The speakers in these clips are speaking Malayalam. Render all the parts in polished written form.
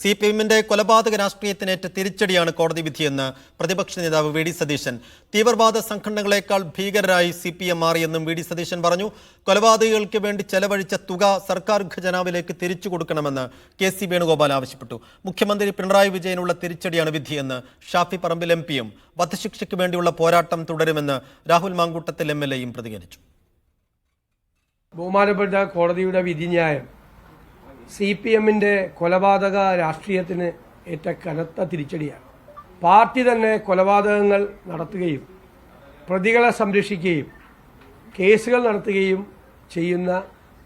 CPM-ന്റെ കൊലപാതക രാഷ്ട്രീയത്തിനേറ്റ തിരിച്ചടിയാണ് കോടതി വിധിയെന്ന് പ്രതിപക്ഷ നേതാവ് വി ഡി സതീശൻ. തീവ്രവാദ സംഘടനകളെക്കാൾ ഭീകരരായി CPM മാറിയെന്നും വി ഡി സതീശൻ പറഞ്ഞു. കൊലപാതകികൾക്ക് വേണ്ടി ചെലവഴിച്ച തുക സർക്കാർ ഖജനാവിലേക്ക് തിരിച്ചു കൊടുക്കണമെന്ന് KC വേണുഗോപാൽ ആവശ്യപ്പെട്ടു. മുഖ്യമന്ത്രി പിണറായി വിജയനുള്ള തിരിച്ചടിയാണ് വിധിയെന്ന് ഷാഫി പറമ്പിൽ MP-യും വധശിക്ഷയ്ക്ക് വേണ്ടിയുള്ള പോരാട്ടം തുടരുമെന്ന് രാഹുൽ മാങ്കൂട്ടത്തിൽ MLA-യും പ്രതികരിച്ചു. ബഹുമാനപ്പെട്ട കോടതിയുടെ വിധിന്യായം CPM-ന്റെ കൊലപാതക രാഷ്ട്രീയത്തിന് ഏറ്റ കനത്ത തിരിച്ചടിയാണ്. പാർട്ടി തന്നെ കൊലപാതകങ്ങൾ നടത്തുകയും പ്രതികളെ സംരക്ഷിക്കുകയും കേസുകൾ നടത്തുകയും ചെയ്യുന്ന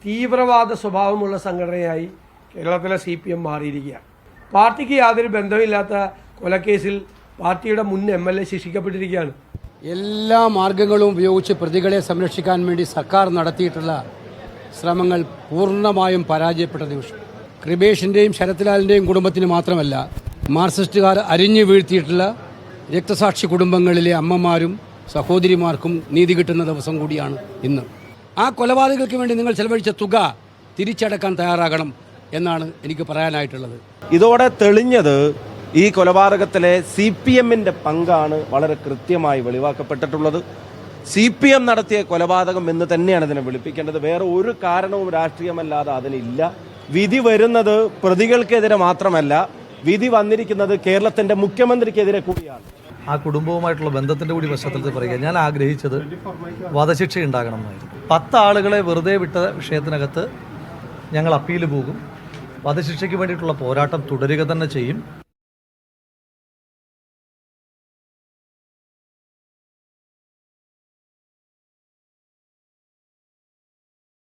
തീവ്രവാദ സ്വഭാവമുള്ള സംഘടനയായി കേരളത്തിലെ CPM മാറിയിരിക്കുകയാണ്. പാർട്ടിക്ക് യാതൊരു ബന്ധമില്ലാത്ത കൊലക്കേസിൽ പാർട്ടിയുടെ മുൻ MLA ശിക്ഷിക്കപ്പെട്ടിരിക്കുകയാണ്. എല്ലാ മാർഗങ്ങളും ഉപയോഗിച്ച് പ്രതികളെ സംരക്ഷിക്കാൻ വേണ്ടി സർക്കാർ നടത്തിയിട്ടുള്ള ശ്രമങ്ങൾ പൂർണ്ണമായും പരാജയപ്പെട്ട നിമിഷം. കൃപേഷിൻ്റെയും ശരത്ലാലിൻ്റെയും കുടുംബത്തിന് മാത്രമല്ല, മാർക്സിസ്റ്റുകാർ അരിഞ്ഞു വീഴ്ത്തിയിട്ടുള്ള രക്തസാക്ഷി കുടുംബങ്ങളിലെ അമ്മമാരും സഹോദരിമാർക്കും നീതി കിട്ടുന്ന ദിവസം കൂടിയാണ് ഇന്ന്. ആ കൊലപാതകങ്ങൾക്ക് വേണ്ടി നിങ്ങൾ ചെലവഴിച്ച തുക തിരിച്ചടക്കാൻ തയ്യാറാകണം എന്നാണ് എനിക്ക് പറയാനായിട്ടുള്ളത്. ഇതോടെ തെളിഞ്ഞത് ഈ കൊലപാതകത്തിലെ CPM-ന്റെ പങ്കാണ് വളരെ കൃത്യമായി വെളിവാക്കപ്പെട്ടിട്ടുള്ളത്. CPM നടത്തിയ കൊലപാതകം എന്ന് തന്നെയാണ് ഇതിനെ വിളിപ്പിക്കേണ്ടത്. വേറെ ഒരു കാരണവും രാഷ്ട്രീയമല്ലാതെ അതിനില്ല. വിധി വരുന്നത് പ്രതികൾക്കെതിരെ മാത്രമല്ല, വിധി വന്നിരിക്കുന്നത് കേരളത്തിന്റെ മുഖ്യമന്ത്രിക്കെതിരെ കൂടിയാണ്. ആ കുടുംബവുമായിട്ടുള്ള ബന്ധത്തിന്റെ കൂടി പശ്ചാത്തലത്തിൽ പറയുക, ഞാൻ ആഗ്രഹിച്ചത് വധശിക്ഷ ഉണ്ടാകണം എന്നായിരുന്നു. 10 ആളുകളെ വെറുതെ വിട്ട വിഷയത്തിനകത്ത് ഞങ്ങൾ അപ്പീൽ പോകും. വധശിക്ഷയ്ക്ക് വേണ്ടിയിട്ടുള്ള പോരാട്ടം തുടരുക തന്നെ ചെയ്യും.